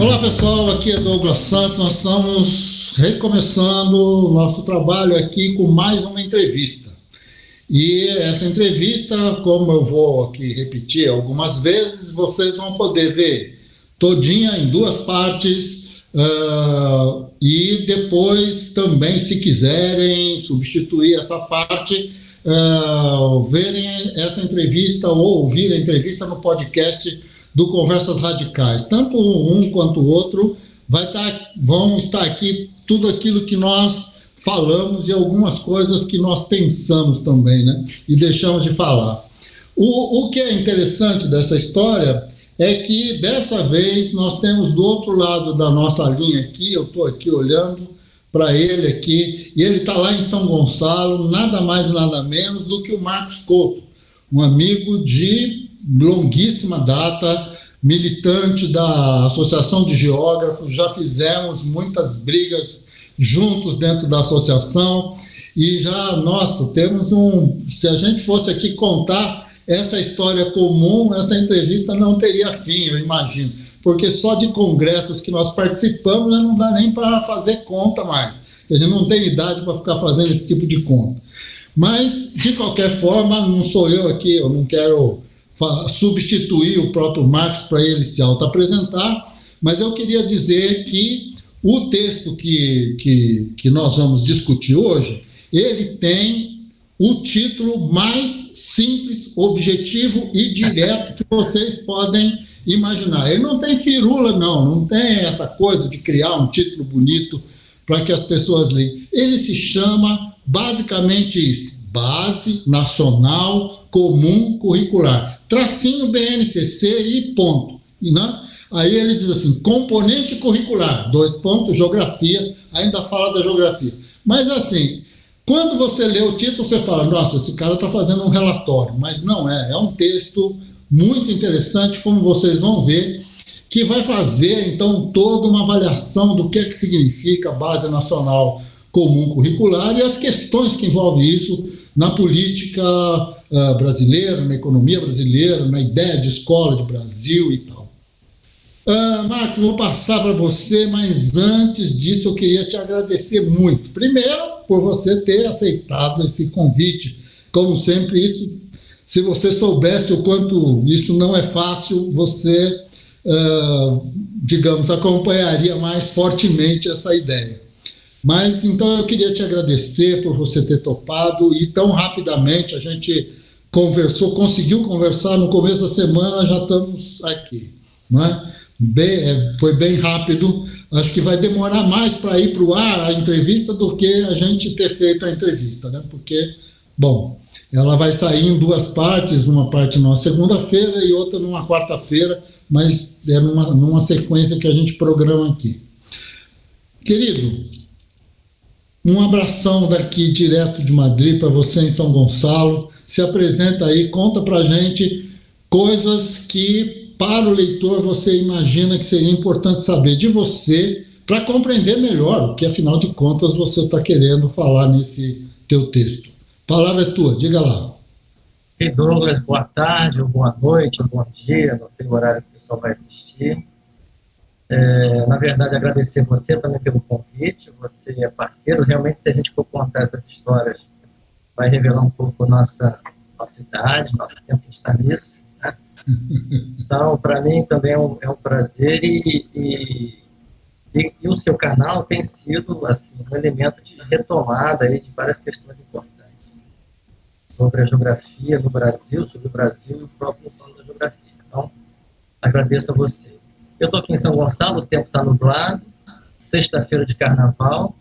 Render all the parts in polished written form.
Olá pessoal, aqui é Douglas Santos, nós estamos recomeçando o nosso trabalho aqui com mais uma entrevista. E essa entrevista, como eu vou aqui repetir algumas vezes, vocês vão poder ver todinha em duas partes e depois também, se quiserem substituir essa parte, verem essa entrevista ou ouvir a entrevista no podcast do Conversas Radicais. Tanto um quanto o outro vão estar aqui tudo aquilo que nós falamos e algumas coisas que nós pensamos também, né? E deixamos de falar. O que é interessante dessa história é que dessa vez nós temos do outro lado da nossa linha aqui, eu estou aqui olhando para ele aqui, e ele está lá em São Gonçalo, nada mais nada menos do que o Marcos Couto, um amigo de longuíssima data, militante da Associação de Geógrafos, já fizemos muitas brigas juntos dentro da associação e já, nossa, temos se a gente fosse aqui contar essa história comum, essa entrevista não teria fim, eu imagino, porque só de congressos que nós participamos já não dá nem para fazer conta mais, a gente não tem idade para ficar fazendo esse tipo de conta. Mas, de qualquer forma, não sou eu aqui, eu não quero substituir o próprio Marcos para ele se auto-apresentar, mas eu queria dizer que o texto que nós vamos discutir hoje, ele tem o título mais simples, objetivo e direto que vocês podem imaginar. Ele não tem firula, não tem essa coisa de criar um título bonito para que as pessoas leiam. Ele se chama basicamente isso: Base Nacional Comum Curricular, tracinho BNCC e ponto. Né? Aí ele diz assim, componente curricular, 2 pontos, geografia, ainda fala da geografia. Mas assim, quando você lê o título, você fala, nossa, esse cara está fazendo um relatório, mas não é um texto muito interessante, como vocês vão ver, que vai fazer, então, toda uma avaliação do que é que significa a Base Nacional Comum Curricular e as questões que envolvem isso na política brasileira, na economia brasileira, na ideia de escola de Brasil e tal. Marcos, vou passar para você, mas antes disso eu queria te agradecer muito. Primeiro, por você ter aceitado esse convite. Como sempre, isso, se você soubesse o quanto isso não é fácil, você, digamos, acompanharia mais fortemente essa ideia. Mas, então, eu queria te agradecer por você ter topado e tão rapidamente a gente conseguiu conversar no começo da semana, já estamos aqui. Né? Foi bem rápido, acho que vai demorar mais para ir para o ar a entrevista do que a gente ter feito a entrevista, né? Porque, bom, ela vai sair em 2 partes, uma parte numa segunda-feira e outra numa quarta-feira, mas é numa sequência que a gente programa aqui. Querido, um abração daqui direto de Madrid para você em São Gonçalo. Se apresenta aí, conta para a gente coisas que para o leitor você imagina que seria importante saber de você para compreender melhor o que, afinal de contas, você está querendo falar nesse teu texto. A palavra é tua, diga lá. E Douglas, boa tarde, ou boa noite, ou bom dia, não sei o horário que o pessoal vai assistir. Na verdade, agradecer você também pelo convite, você é parceiro, realmente se a gente for contar essas histórias, vai revelar um pouco nossa idade, nosso tempo que está nisso, né? Então, para mim também é um prazer e o seu canal tem sido assim, um elemento de retomada aí, de várias questões importantes sobre a geografia no Brasil, sobre o Brasil e o próprio ensino da geografia. Então, agradeço a você. Eu estou aqui em São Gonçalo, o tempo está nublado, sexta-feira de carnaval.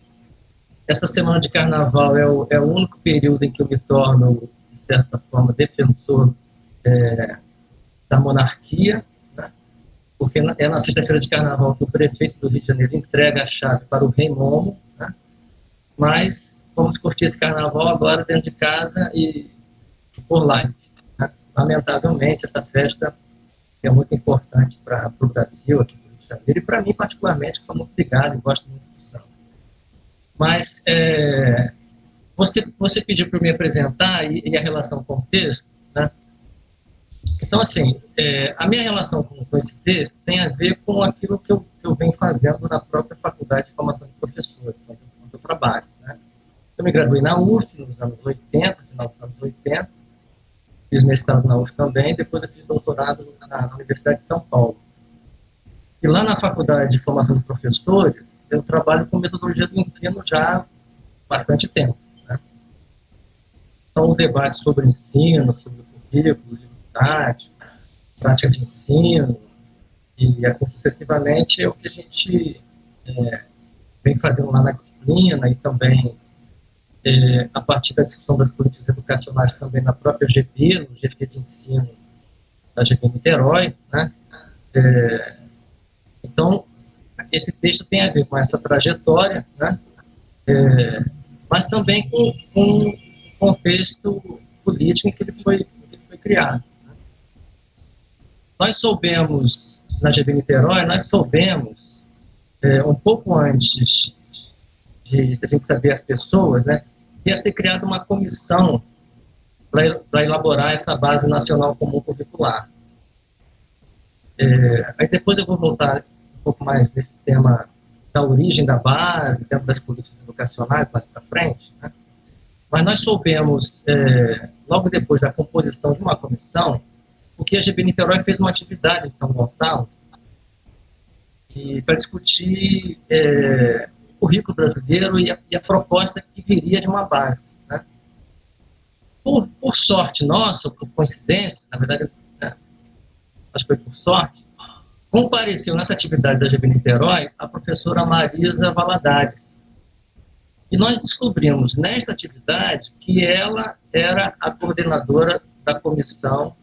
Essa semana de carnaval é o único período em que eu me torno, de certa forma, defensor da monarquia, né? Porque é na sexta-feira de carnaval que o prefeito do Rio de Janeiro entrega a chave para o rei Momo, né? Mas vamos curtir esse carnaval agora dentro de casa e por live, né? Lamentavelmente, essa festa é muito importante para o Brasil, aqui no Rio de Janeiro, e para mim, particularmente, que sou muito ligado e gosto muito de samba. Mas você pediu para eu me apresentar e a relação com o texto, né? Então, assim, a minha relação com esse texto tem a ver com aquilo que eu venho fazendo na própria Faculdade de Formação de Professores, onde eu trabalho, né? Eu me graduei na UF nos anos 80, final dos anos 80, fiz mestrado na UF também, depois eu fiz doutorado na Universidade de São Paulo. E lá na Faculdade de Formação de Professores, eu trabalho com metodologia do ensino já há bastante tempo, né? Então, o debate sobre o ensino, sobre o currículo, didático, prática de ensino, e assim sucessivamente, é o que a gente vem fazendo lá na disciplina e também a partir da discussão das políticas educacionais também na própria GP, no GP de ensino da GP Niterói, né? Então, esse texto tem a ver com essa trajetória, né? Mas também com o contexto político em que ele foi criado. Né? Nós soubemos, na GP Niterói, um pouco antes de a gente saber as pessoas, né, ia ser criada uma comissão para elaborar essa base nacional comum curricular. Aí depois eu vou voltar um pouco mais nesse tema da origem da base, dentro das políticas educacionais, mais para frente, né? Mas nós soubemos, logo depois da composição de uma comissão, porque a GB Niterói fez uma atividade em São Gonçalo para discutir o currículo brasileiro e a proposta que viria de uma base. Né? Por sorte nossa, por coincidência, na verdade, né, acho que foi por sorte, compareceu nessa atividade da GB Niterói a professora Marisa Valadares. E nós descobrimos nesta atividade que ela era a coordenadora da comissão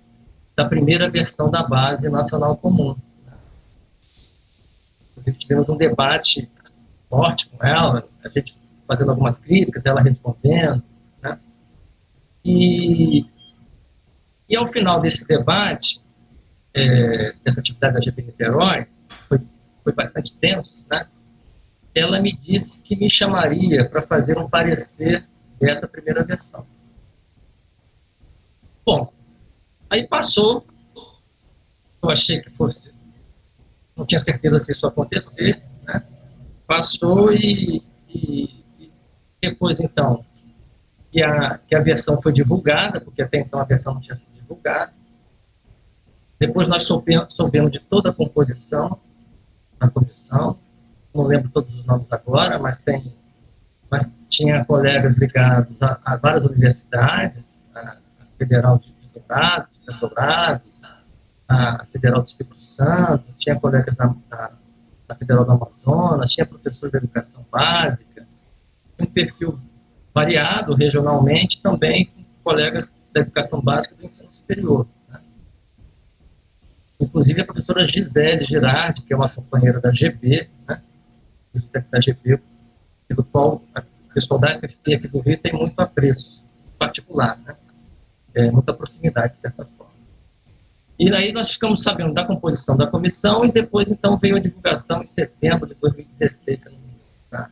da primeira versão da Base Nacional Comum. Inclusive, tivemos um debate forte com ela, a gente fazendo algumas críticas, ela respondendo, né? E ao final desse debate, dessa atividade da GP Niterói, foi bastante tenso, né? Ela me disse que me chamaria para fazer um parecer dessa primeira versão. Bom, aí passou, eu achei que fosse, não tinha certeza se isso ia acontecer, né? Passou e depois, então, que a versão foi divulgada, porque até então a versão não tinha sido divulgada. Depois nós soubemos de toda a composição da comissão, não lembro todos os nomes agora, mas tinha colegas ligados a várias universidades, a Federal de Dourados, a Federal do Espírito Santo, tinha colegas da Federal do Amazonas, tinha professores de educação básica, um perfil variado regionalmente, também com colegas da educação básica e do ensino superior. Né? Inclusive a professora Gisele Girardi, que é uma companheira da GB, né? Da GB, pelo qual o pessoal da FFP aqui do Rio tem muito apreço particular, né? Muita proximidade, de certa forma. E aí nós ficamos sabendo da composição da comissão e depois, então, veio a divulgação em setembro de 2016, se não me engano,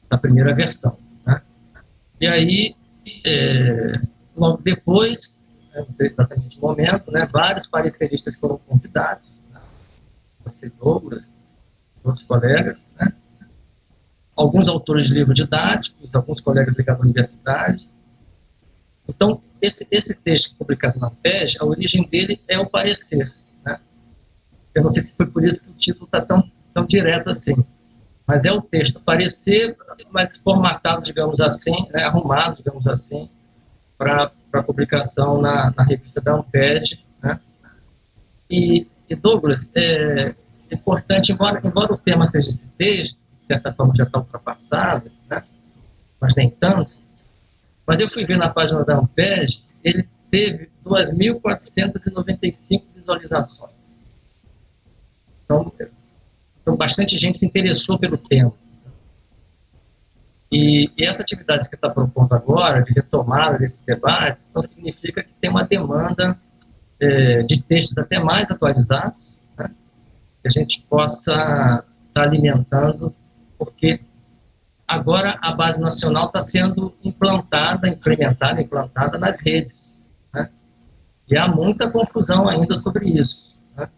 da primeira versão. Né? E aí, logo depois, não sei exatamente o momento, né, vários pareceristas foram convidados, né? Você, Douglas, outros colegas, né? Alguns autores de livros didáticos, alguns colegas ligados à universidade. Então, esse texto publicado na PES, a origem dele é o parecer. Né? Eu não sei se foi por isso que o título está tão direto assim, mas é o texto parecer, mas formatado, digamos assim, né, arrumado, digamos assim, para publicação na revista da Amped. Né? E Douglas, importante, embora o tema seja esse texto, de certa forma já está ultrapassado, né? Mas nem tanto, mas eu fui ver na página da Amped, ele teve 2.495 visualizações. Então, bastante gente se interessou pelo tema. E essa atividade que está propondo agora, de retomada desse debate, então significa que tem uma demanda de textos até mais atualizados, né? Que a gente possa estar alimentando, porque agora a base nacional está sendo implementada nas redes. Né? E há muita confusão ainda sobre isso, né?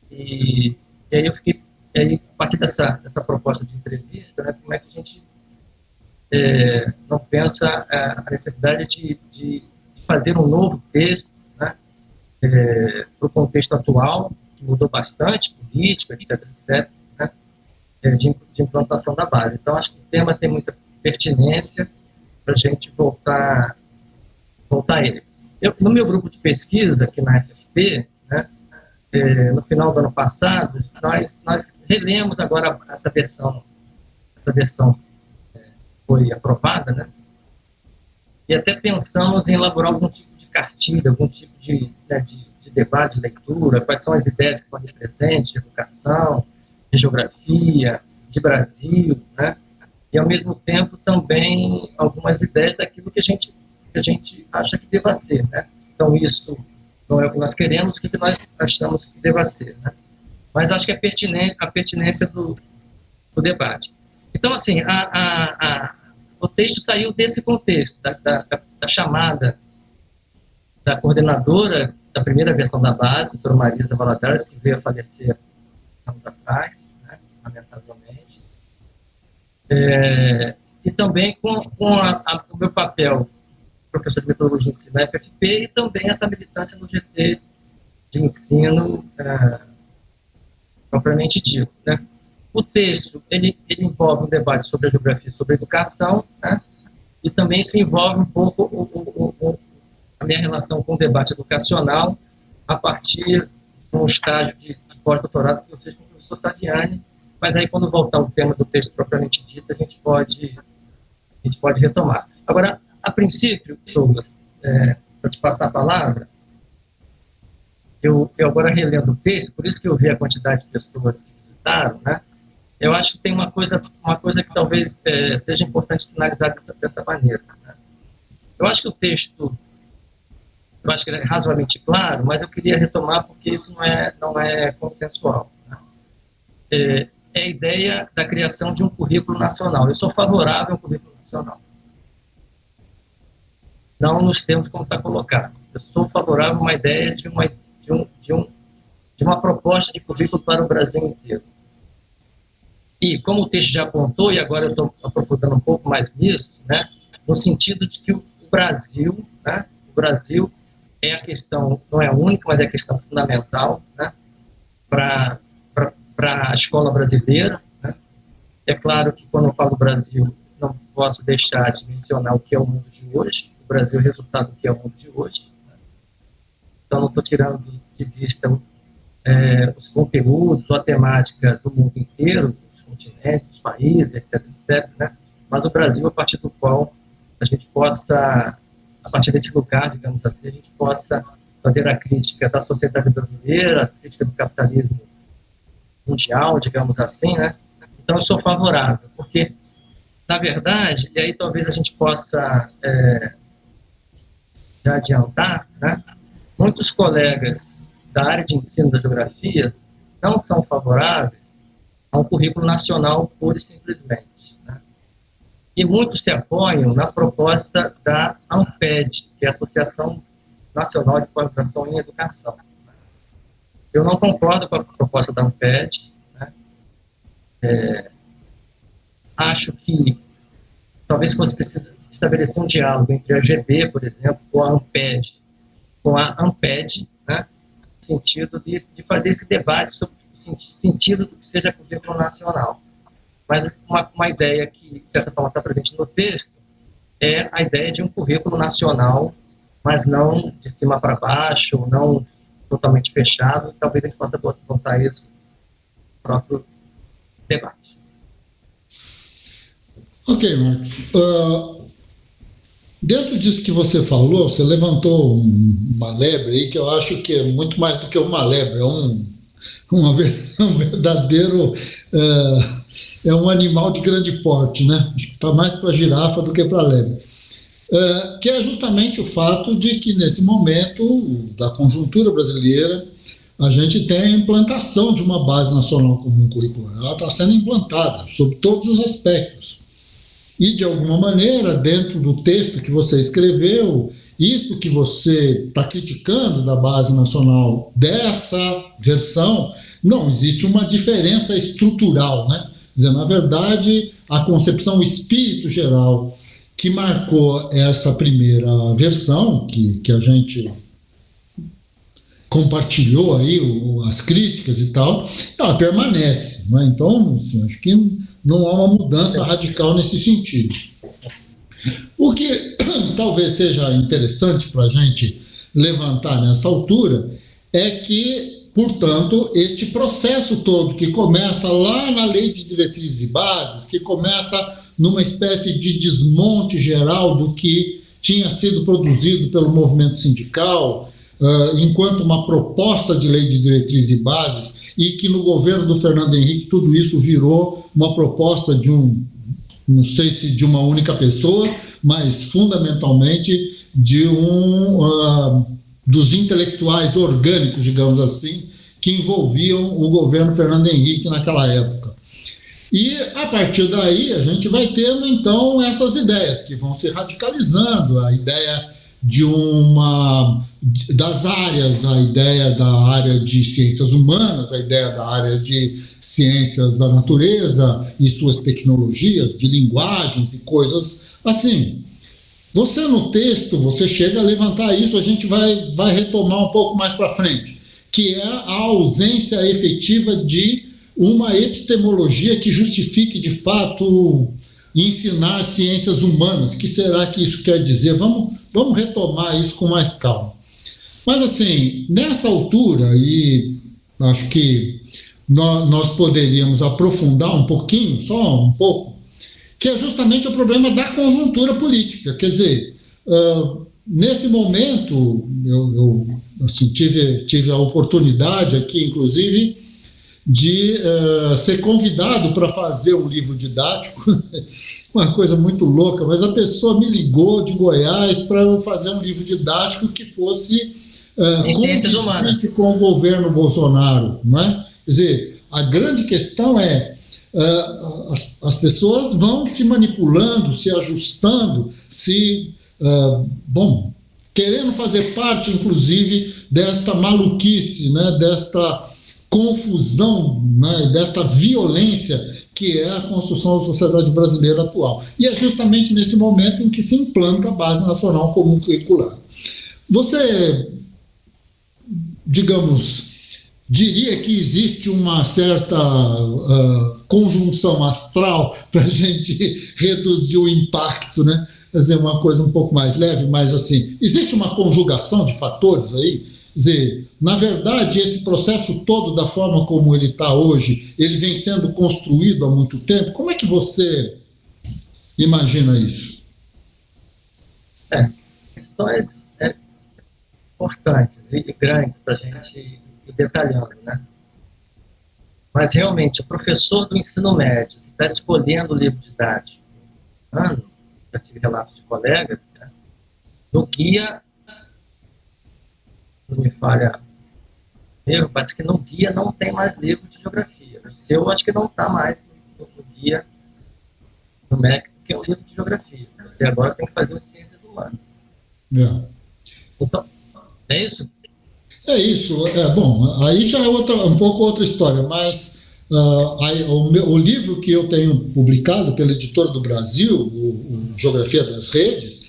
E aí eu fiquei, aí, a partir dessa proposta de entrevista, né, como é que a gente não pensa a necessidade de fazer um novo texto, né, para o contexto atual, que mudou bastante, política, etc., né, de implantação da base. Então, acho que o tema tem muita pertinência para a gente voltar a ele. No meu grupo de pesquisa, aqui na FFP, né, no final do ano passado, nós relemos agora essa versão foi aprovada, né, e até pensamos em elaborar algum tipo de cartilha, algum tipo de debate, de leitura, quais são as ideias que estão ali presentes, de educação, de geografia, de Brasil, né, e ao mesmo tempo também algumas ideias daquilo que a gente acha que deva ser, né. Então, isso não é o que nós queremos, o que nós achamos que deva ser, né? Mas acho que é a pertinência do debate. Então, assim, o texto saiu desse contexto, da chamada da coordenadora da primeira versão da base, a professora Marisa Valadares, que veio a falecer anos atrás, né, lamentavelmente. E também com o meu papel professor de metodologia de ensino na FFP e também essa militância no GT de ensino propriamente dito, né? O texto, ele envolve um debate sobre a geografia, sobre a educação, né? E também isso envolve um pouco a minha relação com o debate educacional a partir de um estágio de pós-doutorado que eu fiz com o professor Saviani, mas aí quando voltar o tema do texto propriamente dito, a gente pode retomar. Agora, a princípio, Douglas, para te passar a palavra, eu agora relendo o texto, por isso que eu vi a quantidade de pessoas que visitaram, né? Eu acho que tem uma coisa que talvez seja importante sinalizar dessa maneira, né? Eu acho que o texto, ele é razoavelmente claro, mas eu queria retomar porque isso não é consensual, né? É a ideia da criação de um currículo nacional. Eu sou favorável ao currículo nacional. Não nos termos como está colocado. Eu sou favorável a uma ideia de uma proposta de currículo para o Brasil inteiro. E, como o texto já apontou, e agora eu estou aprofundando um pouco mais nisso, né, no sentido de que o Brasil, né, o Brasil é a questão, não é a única, mas é a questão fundamental, né, para a escola brasileira, né. É claro que, quando eu falo Brasil, não posso deixar de mencionar o que é o mundo de hoje. O Brasil é o resultado do que é o mundo de hoje, né? Então, não estou tirando de vista os conteúdos ou a temática do mundo inteiro, dos continentes, dos países, etc., né? Mas o Brasil, a partir do qual a gente possa, a partir desse lugar, digamos assim, a gente possa fazer a crítica da sociedade brasileira, a crítica do capitalismo mundial, digamos assim, né? Então, eu sou favorável, porque, na verdade, e aí talvez a gente possa já adiantar, né? Muitos colegas da área de ensino da geografia não são favoráveis a um currículo nacional pura e simplesmente, né? E muitos se apoiam na proposta da ANPED, que é a Associação Nacional de Pós-Graduação em Educação. Eu não concordo com a proposta da ANPED, né? Acho que talvez fosse preciso estabelecer um diálogo entre a GB, por exemplo, com a ANPED, né, no sentido de fazer esse debate sobre o sentido do que seja currículo nacional. Mas uma ideia que, de certa forma, está presente no texto é a ideia de um currículo nacional, mas não de cima para baixo, não totalmente fechado. Talvez a gente possa botar isso no próprio debate. Ok, Marcos. Dentro disso que você falou, você levantou uma lebre aí que eu acho que é muito mais do que uma lebre, é um verdadeiro... é um animal de grande porte, né? Acho que está mais para girafa do que para lebre. Que é justamente o fato de que, nesse momento da conjuntura brasileira, a gente tem a implantação de uma base nacional comum curricular. Ela está sendo implantada sob todos os aspectos. E, de alguma maneira, dentro do texto que você escreveu isso que você está criticando da Base Nacional dessa versão, não, existe uma diferença estrutural, né? Quer dizer, na verdade, a concepção, o espírito geral que marcou essa primeira versão, que a gente compartilhou aí as críticas e tal, ela permanece, né? Então, assim, acho que não há uma mudança radical nesse sentido. O que talvez seja interessante para a gente levantar nessa altura é que, portanto, este processo todo que começa lá na Lei de Diretrizes e Bases, que começa numa espécie de desmonte geral do que tinha sido produzido pelo movimento sindical, enquanto uma proposta de Lei de Diretrizes e Bases, e que no governo do Fernando Henrique tudo isso virou uma proposta de não sei se de uma única pessoa, mas fundamentalmente de dos intelectuais orgânicos, digamos assim, que envolviam o governo Fernando Henrique naquela época. E, a partir daí, a gente vai tendo, então, essas ideias que vão se radicalizando, a ideia das áreas, a ideia da área de ciências humanas, a ideia da área de ciências da natureza e suas tecnologias, de linguagens e coisas assim. Você no texto, você chega a levantar isso, a gente vai retomar um pouco mais para frente, que é a ausência efetiva de uma epistemologia que justifique de fato ensinar ciências humanas. O que será que isso quer dizer? Vamos retomar isso com mais calma. Mas assim, nessa altura, e acho que nós poderíamos aprofundar um pouquinho, só um pouco, que é justamente o problema da conjuntura política. Quer dizer, nesse momento, eu assim, tive a oportunidade aqui, inclusive, de ser convidado para fazer um livro didático, uma coisa muito louca, mas a pessoa me ligou de Goiás para eu fazer um livro didático que fosse condizente com o governo Bolsonaro, não é? Quer dizer, a grande questão é as pessoas vão se manipulando, se ajustando, querendo fazer parte, inclusive, desta maluquice, né, desta confusão, né, desta violência que é a construção da sociedade brasileira atual. E é justamente nesse momento em que se implanta a Base Nacional Comum Curricular. Você, digamos, diria que existe uma certa conjunção astral para a gente reduzir o impacto, né? Quer dizer, uma coisa um pouco mais leve, mas assim, existe uma conjugação de fatores aí? Quer dizer, na verdade, esse processo todo, da forma como ele está hoje, ele vem sendo construído há muito tempo. Como é que você imagina isso? Questões importantes e grandes para a gente ir detalhando, né? Mas, realmente, o professor do ensino médio que está escolhendo o livro didático, já tive relatos de colegas, né? No guia, não me falha, parece que no guia não tem mais livro de geografia. O seu, acho que não está mais no guia do MEC, que é o livro de geografia. Você agora tem que fazer o de ciências humanas. Então, é isso? É isso. Bom, aí já é um pouco outra história, mas o livro que eu tenho publicado pela Editora do Brasil, o Geografia das Redes,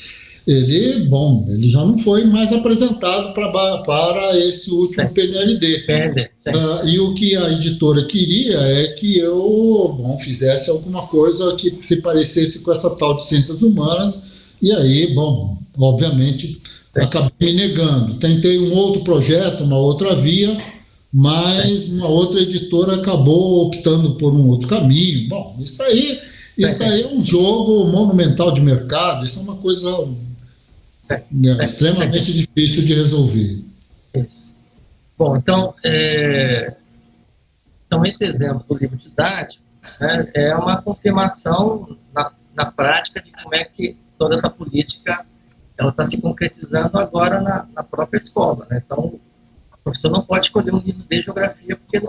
ele já não foi mais apresentado para esse último PNLD. E o que a editora queria é que eu fizesse alguma coisa que se parecesse com essa tal de ciências humanas, e aí, obviamente, acabei me negando. Tentei um outro projeto, uma outra via, mas uma outra editora acabou optando por um outro caminho. Bom, isso aí é um jogo monumental de mercado, isso é uma coisa extremamente difícil de resolver. Isso. Bom, então esse exemplo do livro didático, né, é uma confirmação na prática de como é que toda essa política ela está se concretizando agora na própria escola, né? Então, o professor não pode escolher um livro de geografia porque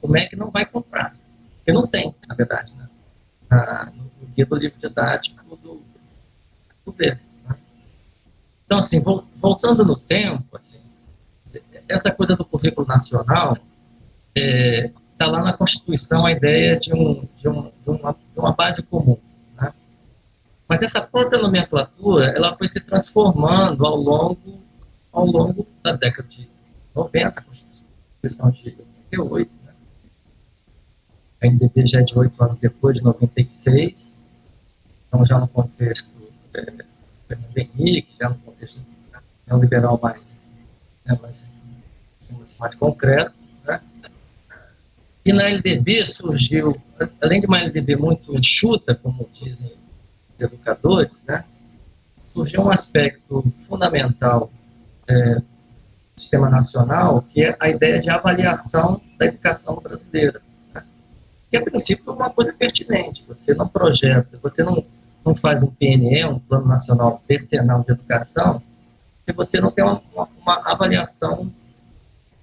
como é que não vai comprar? Porque não tem, na verdade, né? No guia do livro didático do governo. Né? Então, assim, voltando no tempo, assim, essa coisa do currículo nacional está lá na Constituição a ideia de uma base comum, né? Mas essa própria nomenclatura ela foi se transformando ao longo da década de 90, a Constituição de 88, né? A NDB já é de 8 anos depois, de 96, então já no contexto Fernando Henrique, já no contexto neoliberal mais concreto, né? E na LDB surgiu, além de uma LDB muito enxuta, como dizem os educadores, né, surgiu um aspecto fundamental do sistema nacional, que é a ideia de avaliação da educação brasileira, né? Que, a princípio, é uma coisa pertinente. Você não projeta, você não faz um PNE, um Plano Nacional Decenal de Educação, se você não tem uma avaliação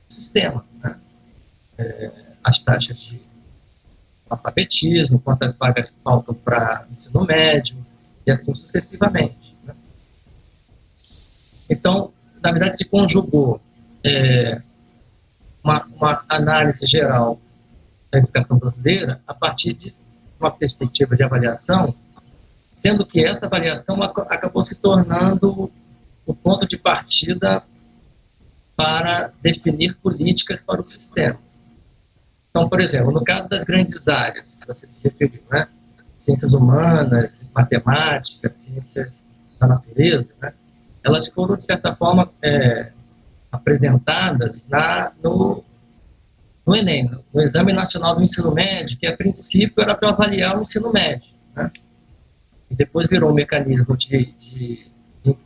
do sistema, né? As taxas de alfabetismo, quantas vagas faltam para ensino médio, e assim sucessivamente, né? Então, na verdade, se conjugou uma análise geral da educação brasileira a partir de uma perspectiva de avaliação, sendo que essa avaliação acabou se tornando o ponto de partida para definir políticas para o sistema. Então, por exemplo, no caso das grandes áreas que você se referiu, né? Ciências humanas, matemática, ciências da natureza, né? Elas foram, de certa forma, apresentadas no Enem, no Exame Nacional do Ensino Médio, que a princípio era para avaliar o ensino médio, né? E depois virou um mecanismo de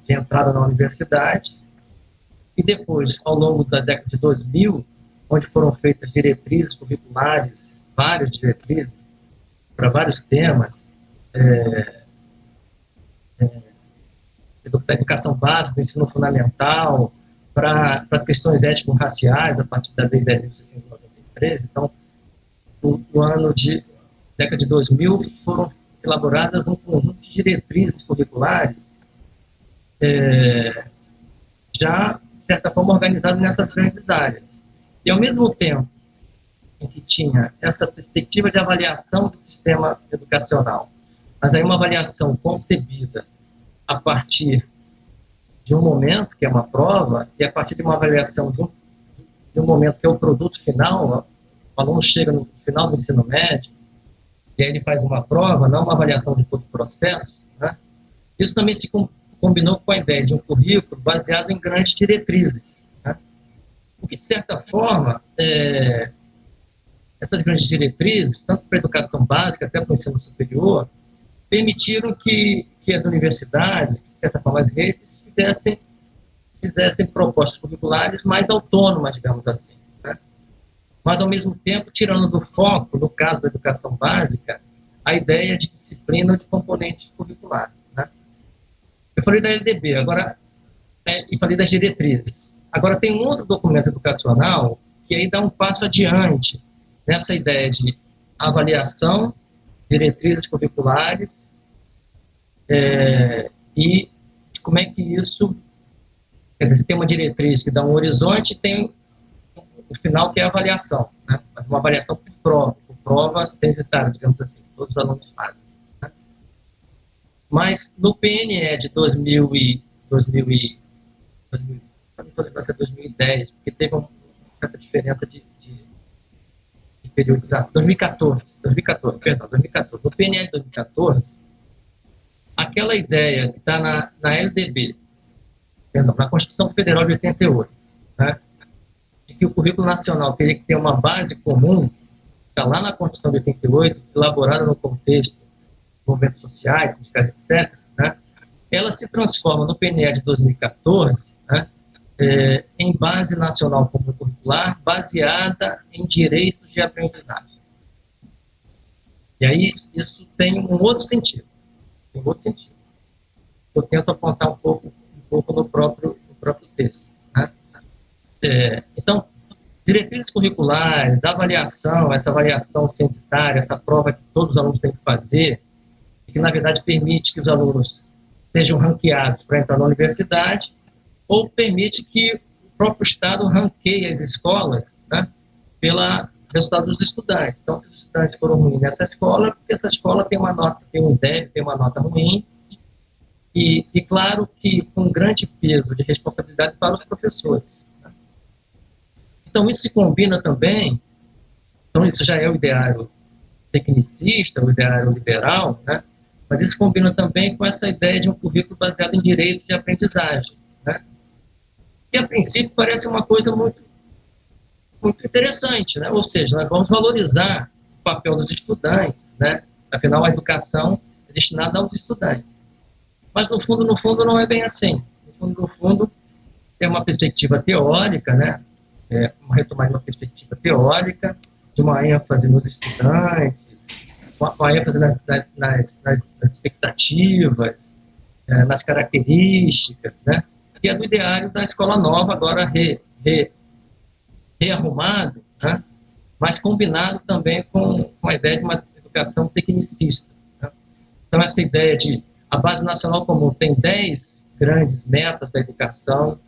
entrada na universidade, e depois, ao longo da década de 2000, onde foram feitas diretrizes curriculares, várias diretrizes, para vários temas, educação básica, do ensino fundamental, para as questões étnico-raciais, a partir da Lei 10.693. Então, no ano de década de 2000, foram elaboradas um conjunto de diretrizes curriculares, já, de certa forma, organizadas nessas grandes áreas. E, ao mesmo tempo em que tinha essa perspectiva de avaliação do sistema educacional, mas aí uma avaliação concebida a partir de um momento, que é uma prova, e a partir de uma avaliação de um momento que é o produto final, o aluno chega no final do ensino médio, e aí ele faz uma prova, não uma avaliação de todo o processo, né? Isso também se combinou com a ideia de um currículo baseado em grandes diretrizes, né? O que, de certa forma, essas grandes diretrizes, tanto para a educação básica até para o ensino superior, permitiram que as universidades, que, de certa forma, as redes, fizessem propostas curriculares mais autônomas, digamos assim, né? Mas, ao mesmo tempo, tirando do foco, no caso da educação básica, a ideia de disciplina ou de componente curricular, né? Eu falei da LDB, agora, e falei das diretrizes. Agora, tem um outro documento educacional que aí dá um passo adiante nessa ideia de avaliação, diretrizes curriculares, e como é que isso... Quer dizer, você tem uma diretriz que dá um horizonte e tem o final, que é a avaliação, né? Mas uma avaliação por prova censitária, digamos assim, que todos os alunos fazem, né? Mas no PNE de 2010, porque teve uma certa diferença de periodização, 2014. No PNE de 2014, aquela ideia que está na LDB, na Constituição Federal de 88, né, de que o currículo nacional teria que ter uma base comum, está lá na Constituição de 88, elaborada no contexto de movimentos sociais, sindicais, etc., né, ela se transforma no PNE de 2014, né, em base nacional comum curricular, baseada em direitos de aprendizagem. E aí isso tem um outro sentido. Eu tento apontar um pouco no próprio texto, né? Então, diretrizes curriculares, avaliação, essa avaliação censitária, essa prova que todos os alunos têm que fazer, e que, na verdade, permite que os alunos sejam ranqueados para entrar na universidade, ou permite que o próprio Estado ranqueie as escolas, né, pelo resultado dos estudantes. Então, se os estudantes foram ruins nessa escola, porque essa escola tem uma nota, tem um débito, tem uma nota ruim, e claro que com grande peso de responsabilidade para os professores. Né? Então, isso se combina também, então isso já é o ideário tecnicista, o ideário liberal, né? Mas isso combina também com essa ideia de um currículo baseado em direitos de aprendizagem, né? Que a princípio parece uma coisa muito, muito interessante, né? Ou seja, nós vamos valorizar o papel dos estudantes, né? Afinal, a educação é destinada aos estudantes. Mas no fundo, não é bem assim. No fundo, é uma perspectiva teórica, né? Uma retomada de uma perspectiva teórica, de uma ênfase nos estudantes, uma ênfase nas expectativas, nas características, né? Que é do ideário da escola nova, agora rearrumado, né? Mas combinado também com a ideia de uma educação tecnicista. Né? Então, essa ideia de a Base Nacional Comum tem 10 grandes metas da educação,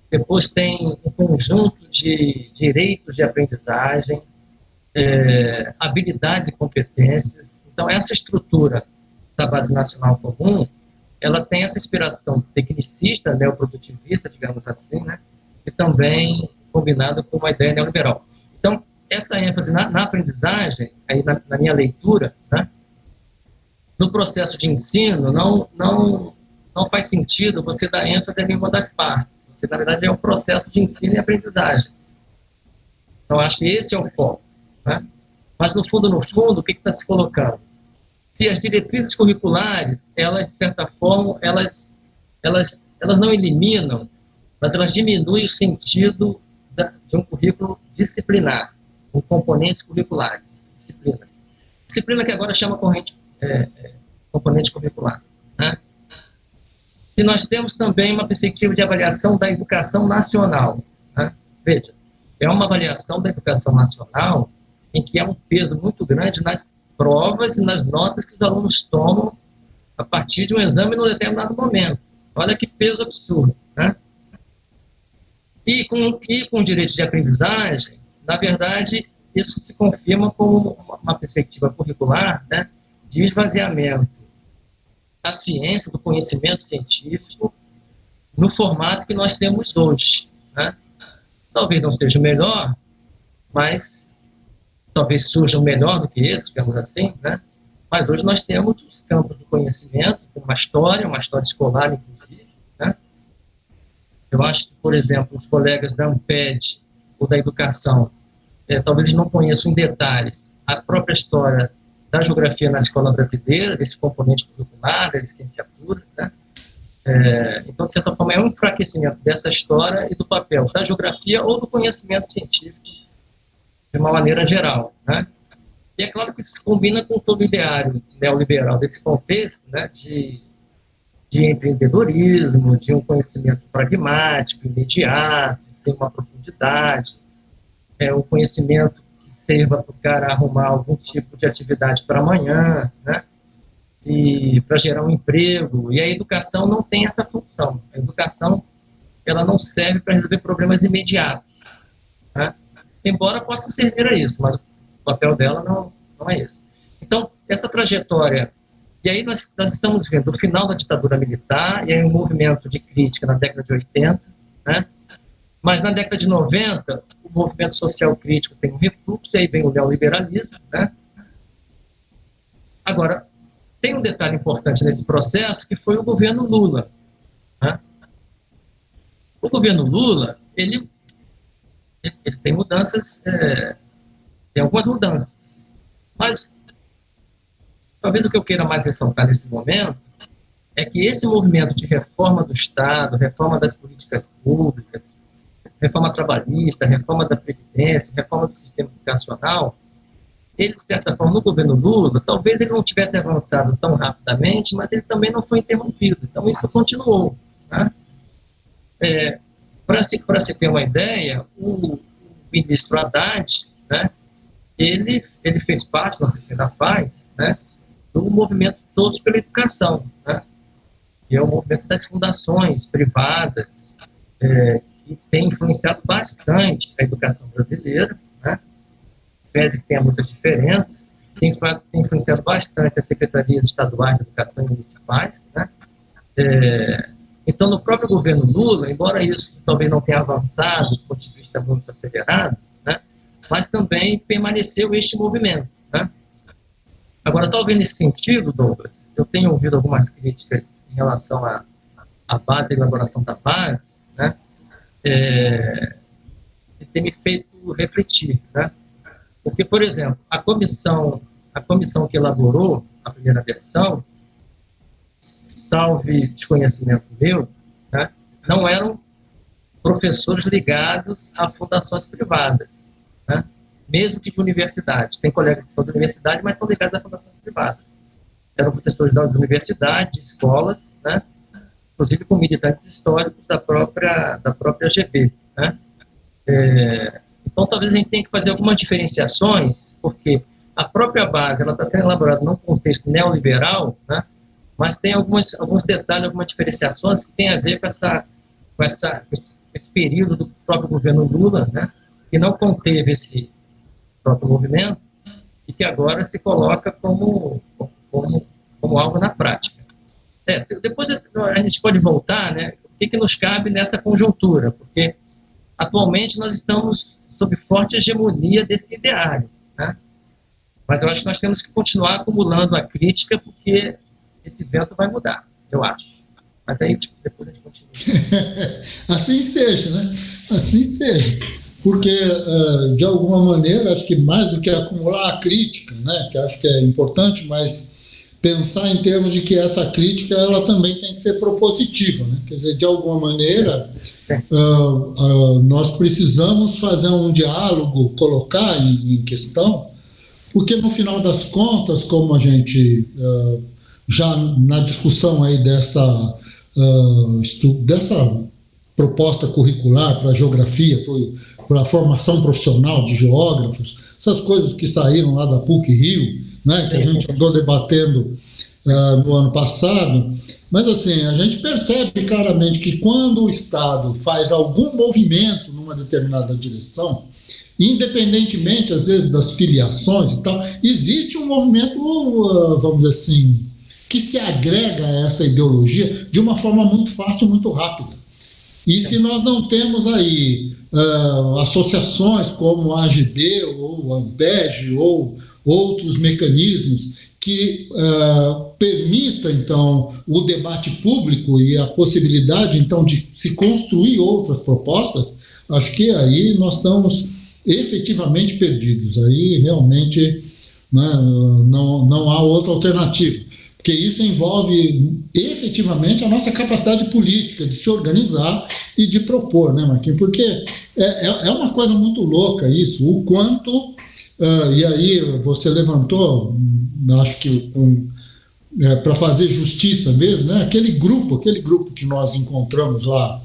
depois tem um conjunto de direitos de aprendizagem, habilidades e competências. Então, essa estrutura da Base Nacional Comum, ela tem essa inspiração tecnicista, neoprodutivista, digamos assim, né? E também combinada com uma ideia neoliberal. Então, essa ênfase na aprendizagem, aí na minha leitura, né? No processo de ensino, não faz sentido você dar ênfase a nenhuma das partes. Você, na verdade, é um processo de ensino e aprendizagem. Então, acho que esse é o foco. Né? Mas, no fundo, o que está se colocando? Se as diretrizes curriculares, elas, de certa forma, elas não eliminam, mas elas diminuem o sentido de um currículo disciplinar, com componentes curriculares, disciplinas. Disciplina que agora chama componente curricular. Né? E nós temos também uma perspectiva de avaliação da educação nacional. Né? Veja, é uma avaliação da educação nacional em que há um peso muito grande nas provas e nas notas que os alunos tomam a partir de um exame num determinado momento. Olha que peso absurdo. Né? E com direitos de aprendizagem, na verdade, isso se confirma como uma perspectiva curricular, né, de esvaziamento da ciência, do conhecimento científico, no formato que nós temos hoje. Né? Talvez não seja o melhor, mas talvez surja um melhor do que esse, digamos assim, né? Mas hoje nós temos os campos do conhecimento, uma história escolar, inclusive. Né? Eu acho que, por exemplo, os colegas da Amped ou da educação, talvez eles não conheçam em detalhes a própria história da geografia na escola brasileira, desse componente curricular, da licenciatura, né? Então, de certa forma, é um enfraquecimento dessa história e do papel da geografia ou do conhecimento científico de uma maneira geral. Né? E é claro que isso combina com todo o ideário neoliberal desse contexto, né, de empreendedorismo, de um conhecimento pragmático, imediato, sem uma profundidade, um conhecimento que sirva para o cara arrumar algum tipo de atividade para amanhã, né? E para gerar um emprego. E a educação não tem essa função. A educação, ela não serve para resolver problemas imediatos. Né? Embora possa servir a isso, mas o papel dela não é esse. Então, essa trajetória... E aí nós estamos vendo o final da ditadura militar, e aí um movimento de crítica na década de 80, né? Mas na década de 90, o movimento social crítico tem um refluxo, e aí vem o neoliberalismo. Né? Agora, tem um detalhe importante nesse processo, que foi o governo Lula. Né? O governo Lula, ele tem mudanças, tem algumas mudanças. Mas, talvez o que eu queira mais ressaltar nesse momento é que esse movimento de reforma do Estado, reforma das políticas públicas, reforma trabalhista, reforma da Previdência, reforma do sistema educacional, ele, de certa forma, no governo Lula, talvez ele não tivesse avançado tão rapidamente, mas ele também não foi interrompido. Então, isso continuou. Né? Para se ter uma ideia, o ministro Haddad, né, ele fez parte, não sei se ainda faz, né, do movimento Todos pela Educação. Né? que é o movimento das fundações privadas, que tem influenciado bastante a educação brasileira, né? Pese que tenha muitas diferenças, tem influenciado bastante as secretarias estaduais de educação e municipais, né? Então, no próprio governo Lula, embora isso talvez não tenha avançado do ponto de vista muito acelerado, né? Mas também permaneceu este movimento, né? Agora, talvez nesse sentido, Douglas, eu tenho ouvido algumas críticas em relação à base, à elaboração da base, né? Que tem me feito refletir, né? Porque, por exemplo, a comissão que elaborou a primeira versão, salve desconhecimento meu, né, não eram professores ligados a fundações privadas, né, mesmo que de universidade. Tem colegas que são de universidade, mas são ligados a fundações privadas. Eram professores da universidade, de escolas, né, inclusive com militantes históricos da própria GB, né. Então, talvez a gente tenha que fazer algumas diferenciações, porque a própria base ela está sendo elaborada num contexto neoliberal, né, mas tem alguns detalhes, algumas diferenciações que têm a ver com esse período do próprio governo Lula, né, que não conteve esse próprio movimento e que agora se coloca como algo na prática. Depois a gente pode voltar, né, o que nos cabe nessa conjuntura, porque atualmente nós estamos sob forte hegemonia desse ideário, né? Mas eu acho que nós temos que continuar acumulando a crítica, porque esse vento vai mudar, eu acho. Mas aí depois a gente continua. Assim seja, né? Assim seja. Porque, de alguma maneira, acho que mais do que acumular a crítica, né, que acho que é importante, mas pensar em termos de que essa crítica ela também tem que ser propositiva, né? Quer dizer, de alguma maneira, nós precisamos fazer um diálogo, colocar em questão, porque no final das contas, como a gente já na discussão aí dessa proposta curricular para a geografia, para a formação profissional de geógrafos, essas coisas que saíram lá da PUC-Rio, né, que a gente andou debatendo no ano passado, mas assim, a gente percebe claramente que quando o Estado faz algum movimento numa determinada direção, independentemente, às vezes, das filiações e tal, existe um movimento, vamos dizer assim, que se agrega a essa ideologia de uma forma muito fácil, muito rápida. E se nós não temos aí associações como a AGB ou a AMPEG ou outros mecanismos que permita, então, o debate público e a possibilidade, então, de se construir outras propostas, acho que aí nós estamos efetivamente perdidos. Aí, realmente, né, não há outra alternativa. Porque isso envolve efetivamente a nossa capacidade política de se organizar e de propor, né, Marquinhos? Porque é uma coisa muito louca isso, o quanto... e aí você levantou, acho que para fazer justiça mesmo, né? Aquele grupo que nós encontramos lá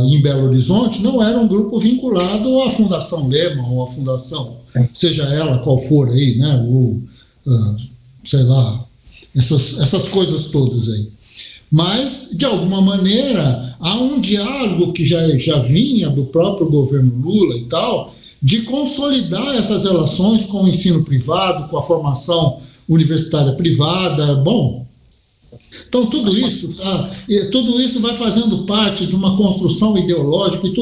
em Belo Horizonte não era um grupo vinculado à Fundação Lehman ou à Fundação, seja ela qual for aí, né? Ou, sei lá, essas coisas todas aí. Mas, de alguma maneira, há um diálogo que já vinha do próprio governo Lula e tal, de consolidar essas relações com o ensino privado, com a formação universitária privada. Bom, então tudo isso vai fazendo parte de uma construção ideológica e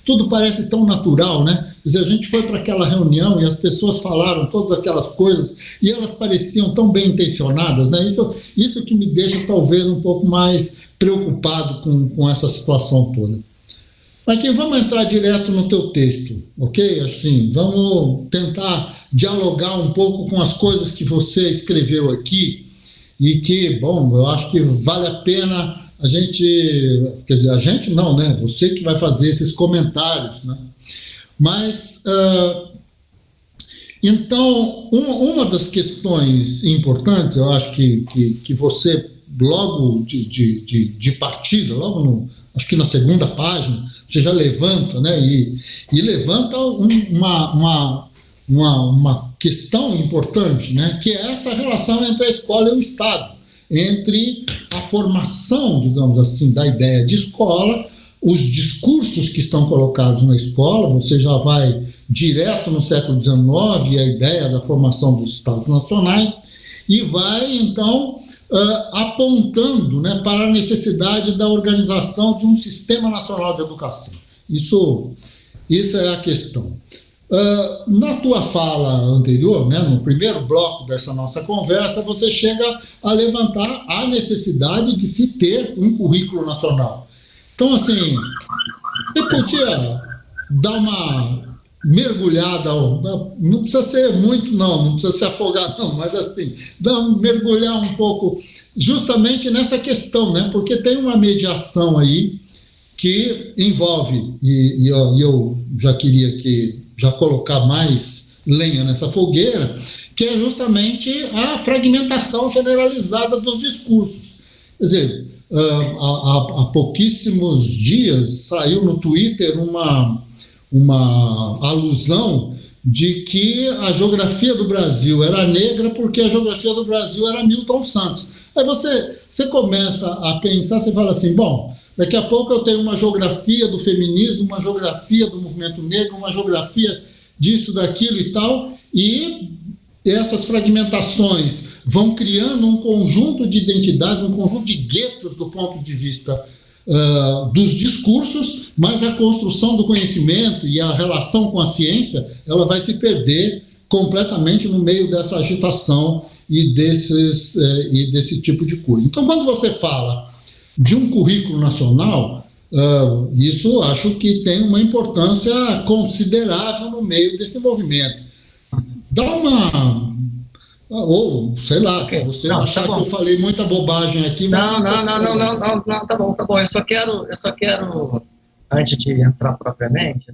tudo parece tão natural, né? Quer dizer, a gente foi para aquela reunião e as pessoas falaram todas aquelas coisas e elas pareciam tão bem intencionadas, né? Isso que me deixa talvez um pouco mais preocupado com essa situação toda. Aqui vamos entrar direto no teu texto, ok? Assim, vamos tentar dialogar um pouco com as coisas que você escreveu aqui e que, bom, eu acho que vale a pena a gente, quer dizer, a gente não, né? Você que vai fazer esses comentários, né? Mas, então, uma das questões importantes, eu acho que você, logo de partida, acho que na segunda página, você já levanta, né, e levanta uma questão importante, né, que é essa relação entre a escola e o Estado. entre a formação, digamos assim, da ideia de escola, os discursos que estão colocados na escola. Você já vai direto no século XIX, a ideia da formação dos Estados Nacionais, e vai, então, apontando, né, para a necessidade da organização de um sistema nacional de educação. Isso é a questão. Na tua fala anterior, né, no primeiro bloco dessa nossa conversa, você chega a levantar a necessidade de se ter um currículo nacional. Então, assim, você podia dar uma mergulhada, não precisa ser muito, não precisa se afogar, não, mas assim, mergulhar um pouco justamente nessa questão, né, porque tem uma mediação aí que envolve, e eu já queria já colocar mais lenha nessa fogueira, que é justamente a fragmentação generalizada dos discursos. Quer dizer, há pouquíssimos dias saiu no Twitter uma alusão de que a geografia do Brasil era negra porque a geografia do Brasil era Milton Santos. Aí você começa a pensar, você fala assim, bom, daqui a pouco eu tenho uma geografia do feminismo, uma geografia do movimento negro, uma geografia disso, daquilo e tal, e essas fragmentações vão criando um conjunto de identidades, um conjunto de guetos do ponto de vista dos discursos, mas a construção do conhecimento e a relação com a ciência, ela vai se perder completamente no meio dessa agitação e desse tipo de coisa. Então, quando você fala de um currículo nacional, isso acho que tem uma importância considerável no meio desse movimento. Dá uma... Ou, sei lá, se você achar que eu falei muita bobagem aqui... Não, tá bom. Eu só quero, antes de entrar propriamente,